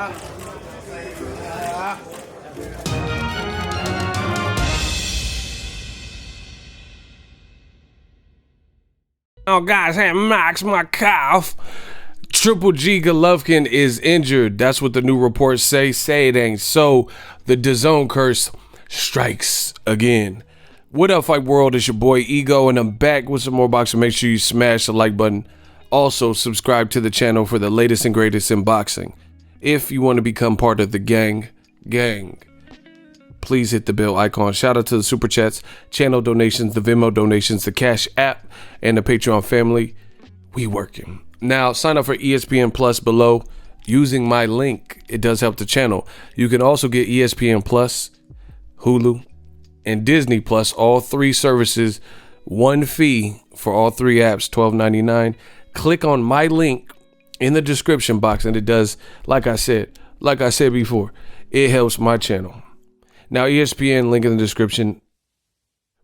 Oh, guys, hey, Max, my calf. Triple G Golovkin is injured. That's what the new reports say. Say it ain't so. The DAZN curse strikes again. What up, Fight World? It's your boy Ego, and I'm back with some more boxing. Make sure you smash the like button. Also, subscribe to the channel for the latest and greatest in boxing. If you want to become part of the gang, please hit the bell icon. Shout out to the super chats, channel donations, the Venmo donations, the Cash app, and the Patreon family. We working. Now, sign up for ESPN Plus below using my link. It does help the channel. You can also get ESPN Plus, Hulu, and Disney Plus, all three services, one fee for all three apps, $12.99. Click on my link in the description box, and it does, like I said before, it helps my channel. Now, ESPN, link in the description.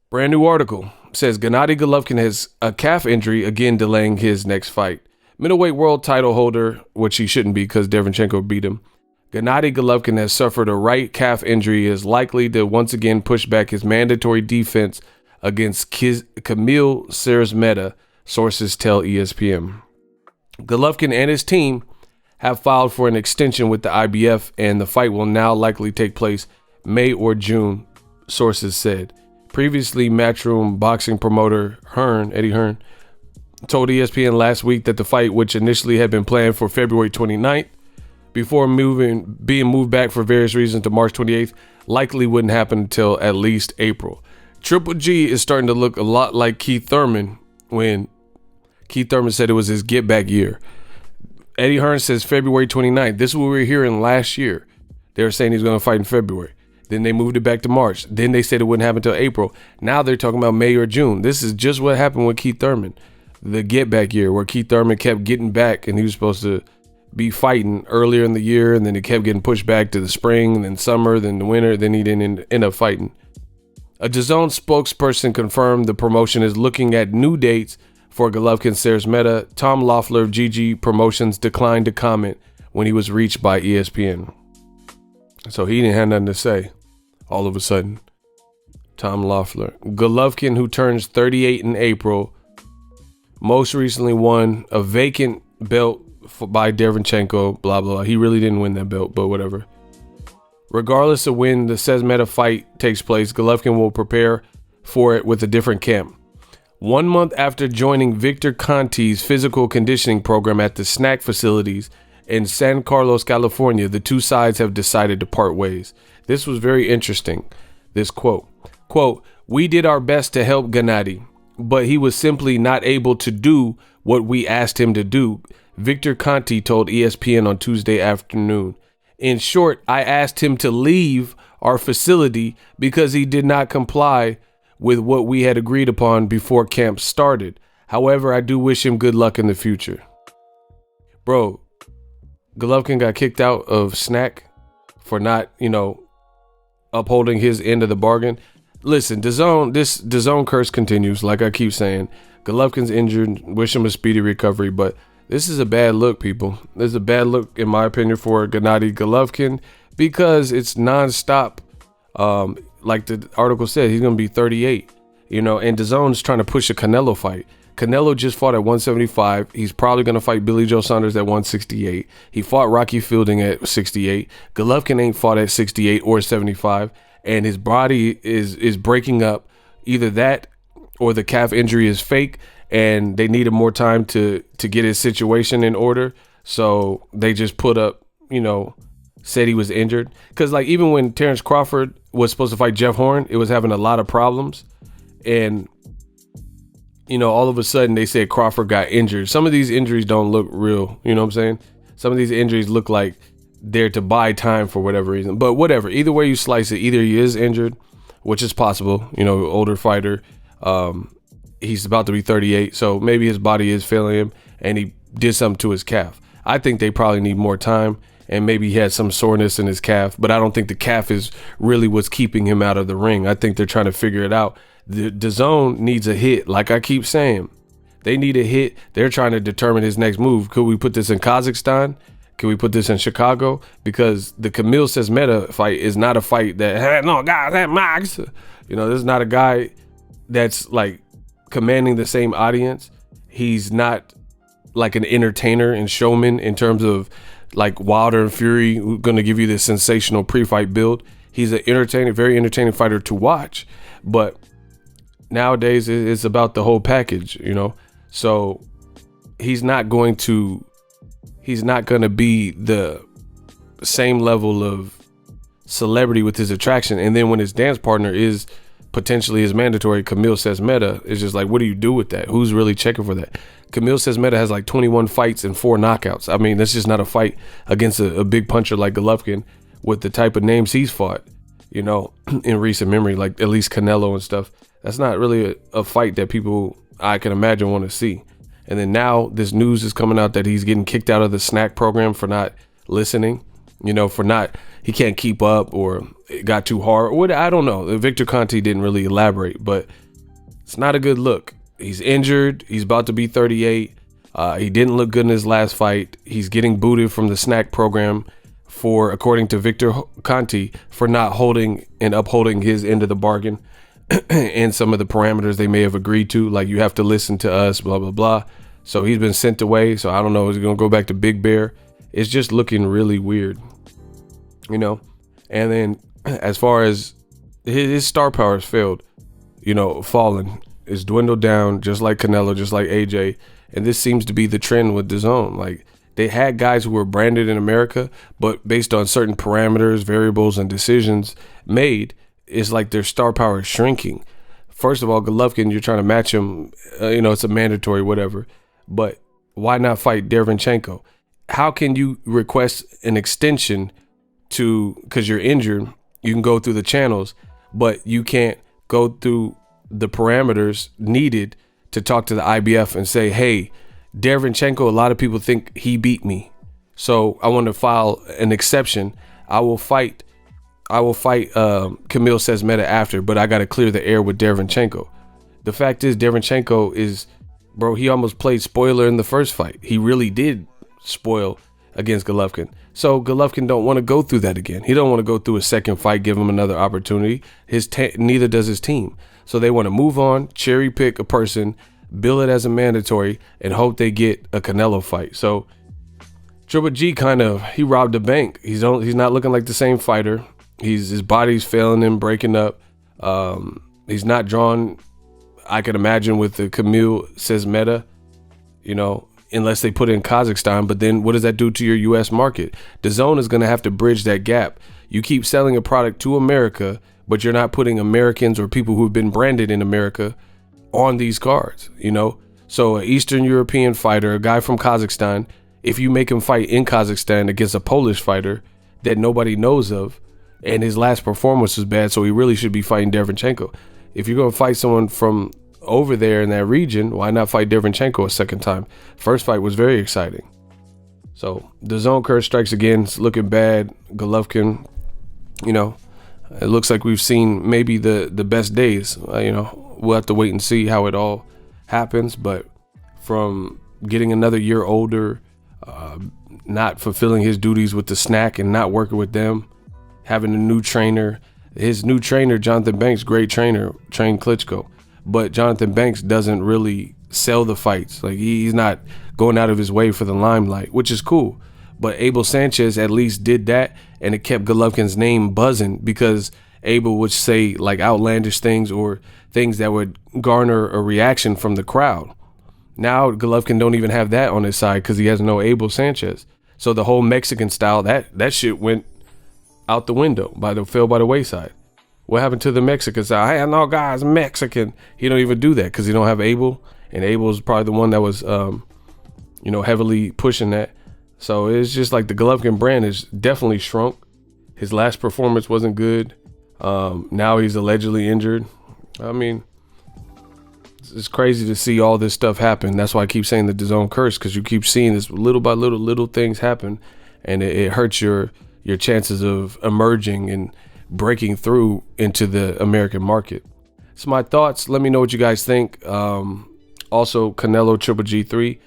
Brand new article says Gennady Golovkin has a calf injury, again delaying his next fight. Middleweight world title holder, which he shouldn't be because Derevyanchenko beat him, Gennady Golovkin has suffered a right calf injury and is likely to once again push back his mandatory defense against Kamil Szeremeta, sources tell ESPN. Golovkin and his team have filed for an extension with the IBF, and the fight will now likely take place May or June, sources said. Previously, Matchroom boxing promoter Eddie Hearn, told ESPN last week that the fight, which initially had been planned for February 29th, before being moved back for various reasons to March 28th, likely wouldn't happen until at least April. Triple G is starting to look a lot like Keith Thurman when Keith Thurman said it was his get back year. Eddie Hearn says February 29th. This is what we were hearing last year. They were saying he's going to fight in February. Then they moved it back to March. Then they said it wouldn't happen until April. Now they're talking about May or June. This is just what happened with Keith Thurman. The get back year, where Keith Thurman kept getting back and he was supposed to be fighting earlier in the year, and then it kept getting pushed back to the spring, then summer, then the winter, then he didn't end up fighting. A DAZN spokesperson confirmed the promotion is looking at new dates for Golovkin Szeremeta. Tom Loeffler of GG Promotions declined to comment when he was reached by ESPN. So he didn't have nothing to say all of a sudden. Tom Loeffler. Golovkin, who turns 38 in April, most recently won a vacant belt by Derevyanchenko, blah, blah, blah. He really didn't win that belt, but whatever. Regardless of when the Szeremeta fight takes place, Golovkin will prepare for it with a different camp. 1 month after joining Victor Conti's physical conditioning program at the Snac facilities in San Carlos, California, the two sides have decided to part ways. This was very interesting. This quote, "We did our best to help Gennady, but he was simply not able to do what we asked him to do," Victor Conti told ESPN on Tuesday afternoon. "In short, I asked him to leave our facility because he did not comply with what we had agreed upon before camp started. However, I do wish him good luck in the future." Bro, Golovkin got kicked out of Snac for not, upholding his end of the bargain. Listen, this DAZN curse continues. Like I keep saying, Golovkin's injured. Wish him a speedy recovery, but this is a bad look, people. This is a bad look, in my opinion, for Gennady Golovkin because it's nonstop. Like the article said, he's going to be 38, and DAZN's trying to push a Canelo fight. Canelo just fought at 175. He's probably going to fight Billy Joe Saunders at 168. He fought Rocky Fielding at 68. Golovkin ain't fought at 68 or 75, and his body is breaking up. Either that or the calf injury is fake, and they needed more time to get his situation in order. So they just put up, said he was injured. Because even when Terrence Crawford was supposed to fight Jeff Horn, it was having a lot of problems. And, all of a sudden they said Crawford got injured. Some of these injuries don't look real. You know what I'm saying? Some of these injuries look like they're to buy time for whatever reason. But whatever, either way you slice it, either he is injured, which is possible, older fighter. He's about to be 38, so maybe his body is failing him and he did something to his calf. I think they probably need more time, and maybe he had some soreness in his calf, but I don't think the calf is really what's keeping him out of the ring. I think they're trying to figure it out. The DAZN needs a hit, like I keep saying. They need a hit. They're trying to determine his next move. Could we put this in Kazakhstan? Can we put this in Chicago? Because the Camille Says-Meta fight is not a fight that, hey, no, guys, hey, Max. You know, this is not a guy that's like commanding the same audience. He's not like an entertainer and showman in terms of like Wilder and Fury, who's going to give you this sensational pre-fight build. He's an entertaining, very entertaining fighter to watch. But nowadays it's about the whole package, you know? So he's not going to be the same level of celebrity with his attraction. And then when his dance partner is potentially his mandatory Camille Says-Meta, it's just like, what do you do with that? Who's really checking for that? Camille Says-Meta has like 21 fights and 4 knockouts. I mean, that's just not a fight against a big puncher like Golovkin with the type of names he's fought, you know, in recent memory, like at least Canelo and stuff. That's not really a fight that people, I can imagine, want to see. And then now this news is coming out that he's getting kicked out of the Snac program for not listening, you know, he can't keep up, or it got too hard. What, I don't know. Victor Conte didn't really elaborate, but it's not a good look. He's injured. He's about to be 38. He didn't look good in his last fight. He's getting booted from the Snac program for, according to Victor Conte, for not holding and upholding his end of the bargain and some of the parameters they may have agreed to, like you have to listen to us, blah, blah, blah. So he's been sent away. So I don't know, is he going to go back to Big Bear? It's just looking really weird, you know? And then as far as his star power has failed, you know, fallen, it's dwindled down, just like Canelo, just like AJ. And this seems to be the trend with DAZN. Like, they had guys who were branded in America, but based on certain parameters, variables, and decisions made, it's like their star power is shrinking. First of all, Golovkin, you're trying to match him. You know, it's a mandatory, whatever. But why not fight Derevyanchenko? How can you request an extension because you're injured? You can go through the channels, but you can't go through the parameters needed to talk to the IBF and say, hey, Derevyanchenko, a lot of people think he beat me, so I want to file an exception. I will fight Camille Says-Meta after, but I got to clear the air with Derevyanchenko. The fact is, Derevyanchenko is, bro, he almost played spoiler in the first fight. He really did spoil against Golovkin. So Golovkin don't want to go through that again. He don't want to go through a second fight, give him another opportunity. Neither does his team. So they want to move on, cherry pick a person, bill it as a mandatory, and hope they get a Canelo fight. So Triple G he robbed the bank. He's not looking like the same fighter. His body's failing him, breaking up. He's not drawn, I can imagine, with the Camille Says-Meta, you know, unless they put it in Kazakhstan. But then what does that do to your US market? DAZN is going to have to bridge that gap. You keep selling a product to America, but you're not putting Americans or people who've been branded in America on these cards, you know? So an Eastern European fighter, a guy from Kazakhstan, if you make him fight in Kazakhstan against a Polish fighter that nobody knows of, and his last performance was bad, so he really should be fighting Derevyanchenko. If you're going to fight someone from over there in that region, why not fight Derevyanchenko a second time? First fight was very exciting. So the DAZN curse strikes again. It's looking bad. Golovkin, you know, it looks like we've seen maybe the best days. You know, we'll have to wait and see how it all happens. But from getting another year older, not fulfilling his duties with the Snac and not working with them, having a new trainer. His new trainer, Jonathan Banks, great trainer, trained Klitschko. But Jonathan Banks doesn't really sell the fights. Like, he's not going out of his way for the limelight, which is cool. But Abel Sanchez at least did that, and it kept Golovkin's name buzzing because Abel would say like outlandish things or things that would garner a reaction from the crowd. Now Golovkin don't even have that on his side because he has no Abel Sanchez. So the whole Mexican style, that shit went out the window, fell by the wayside. What happened to the Mexican side? Hey, no, guys, Mexican. He don't even do that because he don't have Abel, and Abel's probably the one that was, you know, heavily pushing that. So it's just like the Golovkin brand is definitely shrunk. His last performance wasn't good. Now he's allegedly injured. I mean, it's crazy to see all this stuff happen. That's why I keep saying the DAZN curse, because you keep seeing this little by little things happen, and it hurts your chances of emerging and breaking through into the American market. So my thoughts, let me know what you guys think. Also, Canelo Triple G3.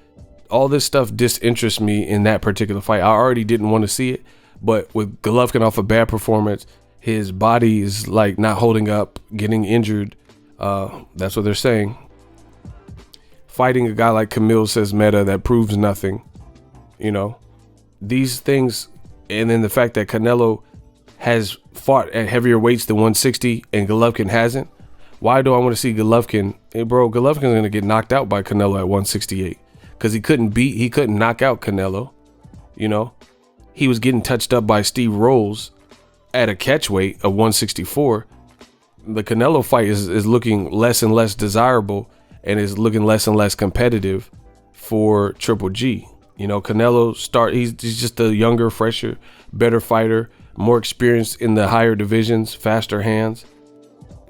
all this stuff disinterests me in that particular fight. I already didn't want to see it, but with Golovkin off a bad performance, his body is like not holding up, getting injured. That's what they're saying. Fighting a guy like Camille says Meta that proves nothing. You know, these things, and then the fact that Canelo has fought at heavier weights than 160 and Golovkin hasn't. Why do I want to see Golovkin? Hey, bro, Golovkin's going to get knocked out by Canelo at 168 because he couldn't knock out Canelo. You know, he was getting touched up by Steve Rolls at a catch weight of 164. The Canelo fight is looking less and less desirable and is looking less and less competitive for Triple G. You know, Canelo he's just a younger, fresher, better fighter, more experienced in the higher divisions, faster hands.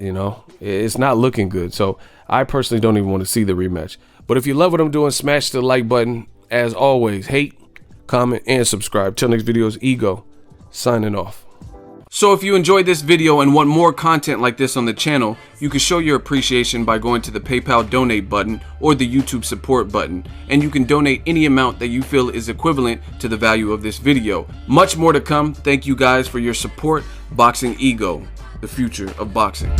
You know, it's not looking good. So I personally don't even want to see the rematch. But if you love what I'm doing, smash the like button. As always, hate, comment, and subscribe. Till next video is Ego, signing off. So if you enjoyed this video and want more content like this on the channel, you can show your appreciation by going to the PayPal donate button or the YouTube support button, and you can donate any amount that you feel is equivalent to the value of this video. Much more to come. Thank you guys for your support. Boxing Ego, the future of boxing.